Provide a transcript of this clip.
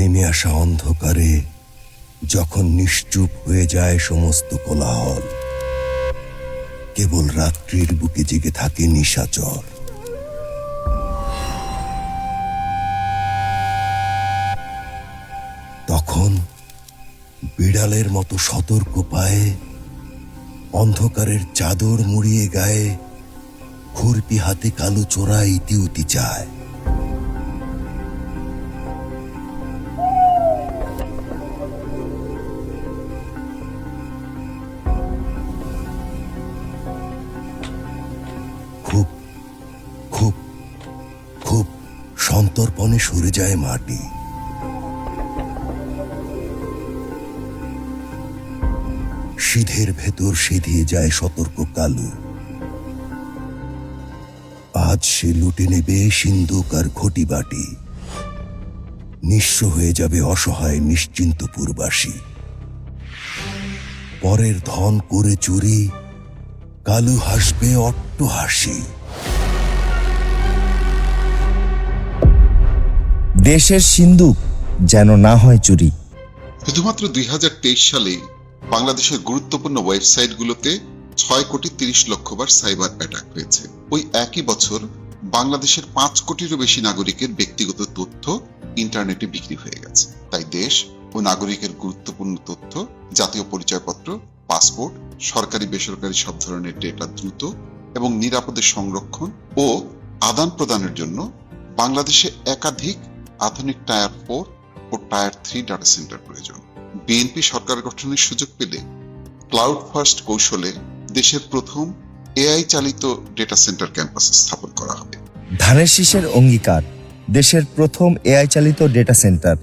নেমে আসা অন্ধকারে যখন নিশ্চুপ হয়ে যায় সমস্ত কোলাহল, কেবল রাত্রির বুকে জেগে থাকে নিশাচর। তখন বিড়ালের মতো সতর্ক পায়ে অন্ধকারের চাদর মুড়িয়ে গায়ে খুরপি হাতে কালো চোরা ইতিউতি চায়। খুব খুব খুব সন্তর্পণে সরে যায় মাটি। সিধের ভেতর সিধিয়ে যায় সতর্ক কালো। আজ সে লুটে নেবে সিন্দুক আর ঘটি বাটি, নিঃস্ব হয়ে যাবে অসহায় নিশ্চিন্তপুরবাসী। পরের ধন করে চুরি, কালু হাসবে অট্ট হাসি। দেশের সিন্দুক যেন না হয় চুরি। শুধুমাত্র 2023 সালে বাংলাদেশের গুরুত্বপূর্ণ ওয়েবসাইটগুলোতে 6,30,00,000 বার সাইবার অ্যাটাক হয়েছে। ওই একই বছর বাংলাদেশের 5 কোটিরও বেশি নাগরিকের ব্যক্তিগত তথ্য ইন্টারনেটে বিক্রি হয়ে গেছে। তাই দেশ ও নাগরিকের গুরুত্বপূর্ণ তথ্য, জাতীয় পরিচয়পত্র, পাসপোর্ট, সরকারি বেসরকারি সব ধরনের ডেটা দ্রুত এবং নিরাপদে সংরক্ষণ ও আদান প্রদানের জন্য বাংলাদেশে একাধিক আধুনিক টায়ার 4 ও টায়ার 3 ডাটা সেন্টার প্রয়োজন। বিএনপি সরকার গঠনের সুযোগ পেলে ক্লাউড ফার্স্ট কৌশলে দেশের প্রথম এআই চালিত ডেটা সেন্টার ক্যাম্পাস স্থাপন করা হবে। ধানের শীষের অঙ্গীকার, দেশের প্রথম এআই চালিত ডেটা সেন্টার।